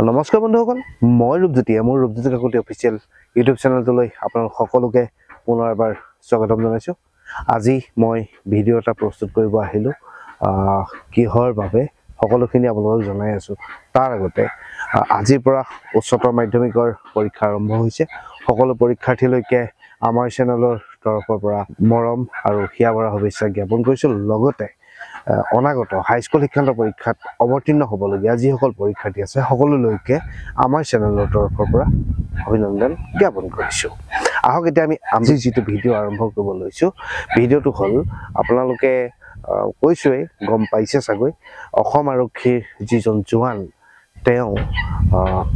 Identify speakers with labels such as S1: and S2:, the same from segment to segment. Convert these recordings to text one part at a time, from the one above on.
S1: নমস্কাৰ বন্ধুসকল, মই ৰূপজ্যোতি মোৰ ৰূপজ্যোতি কাকতি অফিচিয়েল ইউটিউব চেনেলটোলৈ আপোনালোক সকলোকে পুনৰ এবাৰ স্বাগতম জনাইছোঁ। আজি মই ভিডিঅ' এটা প্ৰস্তুত কৰিব আহিলোঁ। কিহৰ বাবে সকলোখিনি আপোনালোকক জনাই আছোঁ। তাৰ আগতে আজিৰ পৰা উচ্চতৰ মাধ্যমিকৰ পৰীক্ষা আৰম্ভ হৈছে। সকলো পৰীক্ষাৰ্থীলৈকে আমাৰ চেনেলৰ তৰফৰ পৰা মৰম আৰু হিয়া ভৰা শুভেচ্ছা জ্ঞাপন কৰিছোঁ। লগতে অনাগত হাইস্কুল শিক্ষান্ত পৰীক্ষাত অৱতীৰ্ণ হ'বলগীয়া যিসকল পৰীক্ষাৰ্থী আছে সকলোলৈকে আমাৰ চেনেলৰ তৰফৰ পৰা অভিনন্দন জ্ঞাপন কৰিছোঁ। আহক এতিয়া আমি যিটো ভিডিঅ' আৰম্ভ কৰিব লৈছোঁ, ভিডিঅ'টো হ'ল আপোনালোকে কৈছোঁৱেই, গম পাইছে চাগৈ, অসম আৰক্ষীৰ যিজন জোৱান তেওঁ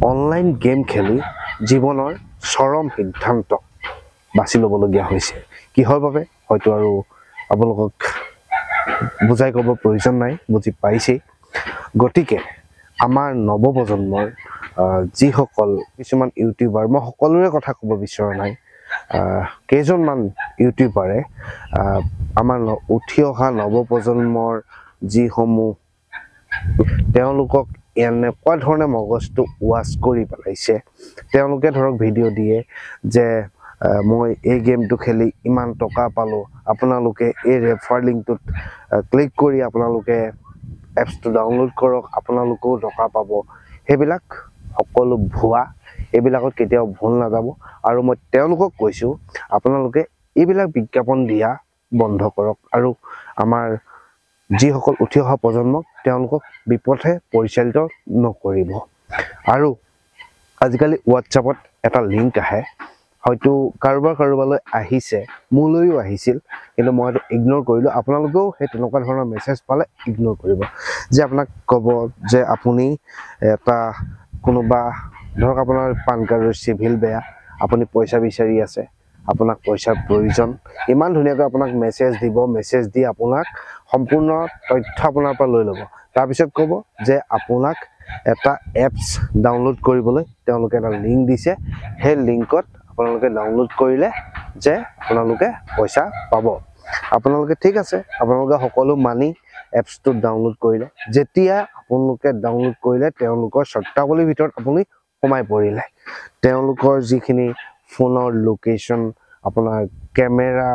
S1: অনলাইন গেম খেলি জীৱনৰ চৰম সিদ্ধান্ত বাছি ল'বলগীয়া হৈছে। কিহৰ বাবে হয়তো আৰু আপোনালোকক বুজাই ক'ব প্ৰয়োজন নাই, বুজি পাইছেই। গতিকে আমাৰ নৱপ্ৰজন্মৰ যিসকল কিছুমান ইউটিউবাৰ, মই সকলোৰে কথা ক'ব বিচৰা নাই, কেইজনমান ইউটিউবাৰে আমাৰ উঠি অহা নৱপ্ৰজন্মৰ যিসমূহ তেওঁলোকক এনেকুৱা ধৰণে মগজটো ৱাছ কৰি পেলাইছে। তেওঁলোকে ধৰক ভিডিঅ' দিয়ে যে মই এই গেমটো খেলি ইমান টকা পালোঁ, আপোনালোকে এই ৰেফাৰ লিংকটোত ক্লিক কৰি আপোনালোকে এপছটো ডাউনলোড কৰক, আপোনালোকেও টকা পাব। সেইবিলাক সকলো ভুৱা, এইবিলাকত কেতিয়াও ভুল নাযাব। আৰু মই তেওঁলোকক কৈছোঁ, আপোনালোকে এইবিলাক বিজ্ঞাপন দিয়া বন্ধ কৰক আৰু আমাৰ যিসকল উঠি অহা প্ৰজন্মক তেওঁলোকক বিপথে পৰিচালিত নকৰিব। আৰু আজিকালি হোৱাটছআপত এটা লিংক আহে, হয়তো কাৰোবালৈ আহিছে, মোলৈও আহিছিল, কিন্তু মই এইটো ইগন'ৰ কৰিলোঁ। আপোনালোকেও সেই তেনেকুৱা ধৰণৰ মেছেজ পালে ইগন'ৰ কৰিব। যে আপোনাক ক'ব যে আপুনি এটা কোনোবা ধৰক আপোনাৰ পান কাৰ্ডৰ চিভিল বেয়া, আপুনি পইচা বিচাৰি আছে, আপোনাক পইচাৰ প্ৰয়োজন, ইমান ধুনীয়াকৈ আপোনাক মেছেজ দিব, মেছেজ দি আপোনাক সম্পূৰ্ণ তথ্য আপোনাৰ পৰা লৈ ল'ব। তাৰপিছত ক'ব যে আপোনাক এটা এপছ ডাউনলোড কৰিবলৈ তেওঁলোকে এটা লিংক দিছে, সেই লিংকত আপোনালোকে ডাউনলোড কৰিলে যে আপোনালোকে পইচা পাব। আপোনালোকে ঠিক আছে, আপোনালোকে সকলো মানি এপছটো ডাউনলোড কৰিলে। যেতিয়া আপোনালোকে ডাউনলোড কৰিলে তেওঁলোকৰ চৰ্তাৱলীৰ ভিতৰত আপুনি সোমাই পৰিলে, তেওঁলোকৰ যিখিনি ফোনৰ লোকেশ্যন, আপোনাৰ কেমেৰা,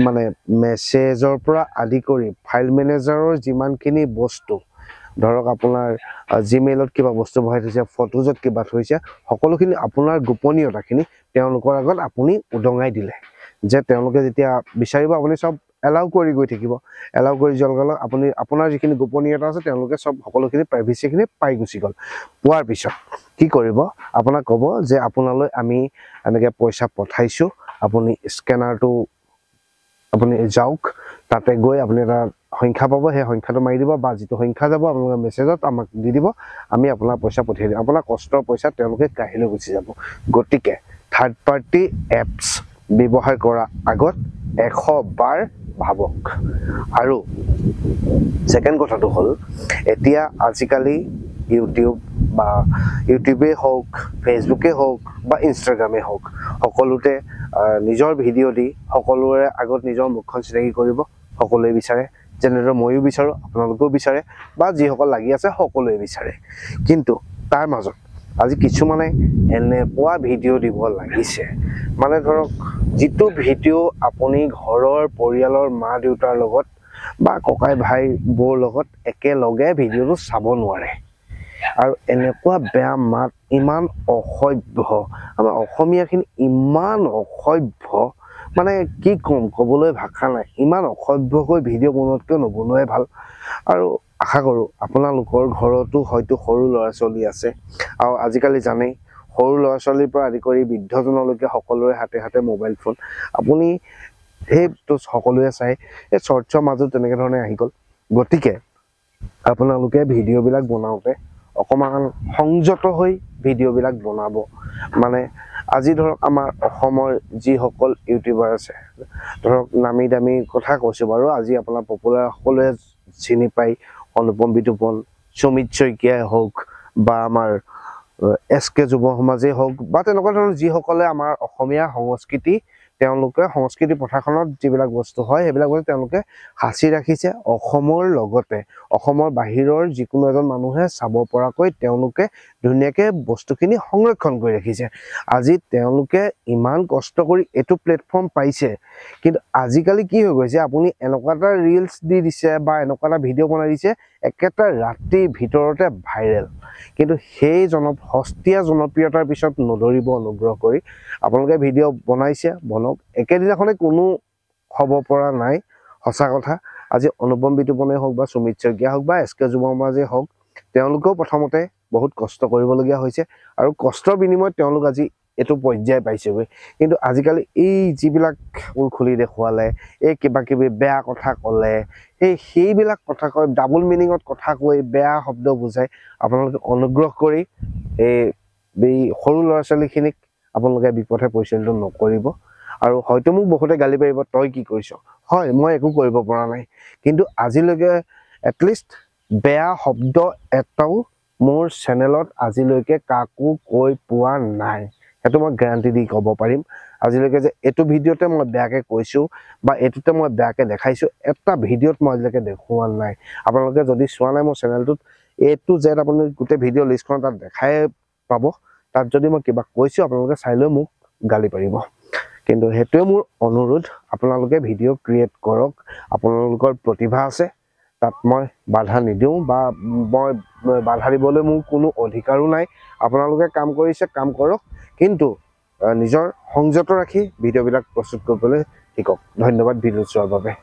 S1: মানে মেছেজৰ পৰা আদি কৰি ফাইল মেনেজাৰৰ যিমানখিনি বস্তু, ধৰক আপোনাৰ জিমেইলত কিবা বস্তু ভৰাই থৈছে, ফটোজত কিবা থৈছে, সকলোখিনি আপোনাৰ গোপনীয়তাখিনি তেওঁলোকৰ আগত আপুনি উদঙাই দিলে। যে তেওঁলোকে যেতিয়া বিচাৰিব আপুনি চব এলাউ কৰি গৈ থাকিব। এলাউ কৰি যোৱাৰ লগে লগে আপুনি আপোনাৰ যিখিনি গোপনীয়তা আছে তেওঁলোকে চব সকলোখিনি প্ৰাইভেচিখিনি পাই গুচি গ'ল। পোৱাৰ পিছত কি কৰিব, আপোনাক ক'ব যে আপোনালৈ আমি এনেকৈ পইচা পঠাইছোঁ, আপুনি স্কেনাৰটো আপুনি যাওক, তাতে গৈ আপুনি এটা সংখ্যা পাব, সেই সংখ্যাটো মাৰি দিব, বা যিটো সংখ্যা যাব আপোনালোকে মেছেজত আমাক দি দিব, আমি আপোনাৰ পইচা পঠিয়াই দিম। আপোনাৰ কষ্টৰ পইচা তেওঁলোকে কাঢ়ি লৈ গুচি যাব। গতিকে থাৰ্ড পাৰ্টি এপছ ব্যৱহাৰ কৰাৰ আগত 100 বাৰ ভাবক। আৰু ছেকেণ্ড কথাটো হ'ল, এতিয়া আজিকালি ইউটিউবেই হওক, ফেচবুকেই হওক বা ইনষ্টাগ্ৰামেই হওক, সকলোতে নিজৰ ভিডিঅ' দি সকলোৰে আগত নিজৰ মুখখন চিনাকি কৰিব সকলোৱে বিচাৰে। যেনেদৰে ময়ো বিচাৰোঁ, আপোনালোকেও বিচাৰে, বা যিসকল লাগি আছে সকলোৱে বিচাৰে। কিন্তু তাৰ মাজত আজি কিছুমানে এনেকুৱা ভিডিঅ' দিব লাগিছে, মানে ধৰক যিটো ভিডিঅ' আপুনি ঘৰৰ পৰিয়ালৰ মা দেউতাৰ লগত বা ককাই ভাই বৌৰ লগত একেলগে ভিডিঅ'টো চাব নোৱাৰে। আৰু এনেকুৱা বেয়া মাত, ইমান অসভ্য, আমাৰ অসমীয়াখিনি ইমান অসভ্য, মানে কি ক'ম, ক'বলৈ ভাষা নাই। ইমান অসভ্যকৈ ভিডিঅ' বনোৱাতকৈ নবনোৱাই ভাল। আৰু আশা কৰোঁ আপোনালোকৰ ঘৰতো হয়তো সৰু ল'ৰা ছোৱালী আছে, আৰু আজিকালি জানেই সৰু ল'ৰা ছোৱালীৰ পৰা আদি কৰি বৃদ্ধজনলৈকে সকলোৰে হাতে হাতে মোবাইল ফোন। আপুনি সেইটো সকলোৱে চাই, এই চৰ্টছৰ মাজত তেনেকৈ ধৰণে আহি গ'ল। গতিকে আপোনালোকে ভিডিঅ'বিলাক বনাওঁতে অকণমান সংযত হৈ ভিডিঅ'বিলাক বনাব। মানে আজি ধৰক আমাৰ অসমৰ যিসকল ইউটিউবাৰ আছে, ধৰক নামী দামী কথা কৈছোঁ বাৰু, আজি আপোনাৰ পপুলাৰ সকলোৱে চিনি পায়, অনুপম বিতোপন, সুমিত শইকীয়াই হওক, বা আমাৰ SK যুৱ সমাজেই হওক, বা তেনেকুৱা ধৰণৰ যিসকলে আমাৰ অসমীয়া সংস্কৃতি তেওঁলোকে সংস্কৃতি পথাৰখনত যিবিলাক বস্তু হয় সেইবিলাক বস্তু তেওঁলোকে সাঁচি ৰাখিছে অসমৰ লগতে অসমৰ বাহিৰৰ যিকোনো এজন মানুহে চাব পৰাকৈ তেওঁলোকে ধুনীয়াকৈ বস্তুখিনি সংৰক্ষণ কৰি ৰাখিছে আজি তেওঁলোকে ইমান কষ্ট কৰি এইটো প্লেটফৰ্ম পাইছে কিন্তু আজিকালি কি হৈ গৈছে আপুনি এনেকুৱা এটা ৰিলছ দি দিছে বা এনেকুৱা এটা ভিডিঅ' বনাই দিছে একেটা ৰাতিৰ ভিতৰতে ভাইৰেল কিন্তু সেই সস্তীয়া জনপ্ৰিয়তাৰ পিছত নদৰিব অনুগ্ৰহ কৰি আপোনালোকে ভিডিঅ' বনাইছে বনক একেদিনাখনে কোনো হ'ব পৰা নাই সঁচা কথা আজি অনুপম বিতুপনে হওক বা সুমিত শইকীয়া হওক বা এছ কে যুৱসমাজে হওক তেওঁলোকেও প্ৰথমতে বহুত কষ্ট কৰিবলগীয়া হৈছে আৰু কষ্টৰ বিনিময়ত তেওঁলোক আজি এইটো পৰ্যায় পাইছেগৈ কিন্তু আজিকালি এই যিবিলাক খুলি দেখুৱালে এই কিবা কিবি বেয়া কথা ক'লে সেইবিলাক কথা কৈ ডাবল মিনিঙত কথা কৈ বেয়া শব্দ বুজাই আপোনালোকে অনুগ্ৰহ কৰি এই সৰু ল'ৰা ছোৱালীখিনিক আপোনালোকে বিপথে পৰিচালিত নকৰিব আৰু হয়তো মোক বহুতে গালি পাৰিব তই কি কৰিছ হয় মই একো কৰিব পৰা নাই কিন্তু আজিলৈকে এটলিষ্ট বেয়া শব্দ এটাও মোৰ চেনেলত আজিলৈকে কাকো কৈ পোৱা নাই সেইটো মই গ্যাৰান্টি দি ক'ব পাৰিম আজিলৈকে যে এইটো ভিডিঅ'তে মই বেয়াকৈ কৈছোঁ বা এইটোতে মই বেয়াকৈ দেখাইছোঁ এটা ভিডিঅ'ত মই আজিলৈকে দেখুওৱা নাই আপোনালোকে যদি চোৱা নাই মোৰ চেনেলটোত A to Z আপুনি গোটেই ভিডিঅ' লিষ্টখন তাত দেখাই পাব তাত যদি মই কিবা কৈছোঁ আপোনালোকে চাই লৈ মোক গালি পাৰিব কিন্তু সেইটোৱে মোৰ অনুৰোধ আপোনালোকে ভিডিঅ' ক্ৰিয়েট কৰক আপোনালোকৰ প্ৰতিভা আছে তাত মই বাধা নিদিওঁ বা মই বাধা দিবলৈ মোৰ কোনো অধিকাৰো নাই আপোনালোকে কাম কৰিছে কাম কৰক কিন্তু নিজৰ সংযত ৰাখি ভিডিঅ'বিলাক প্ৰস্তুত কৰিবলৈ শিকক ধন্যবাদ ভিডিঅ' চোৱাৰ বাবে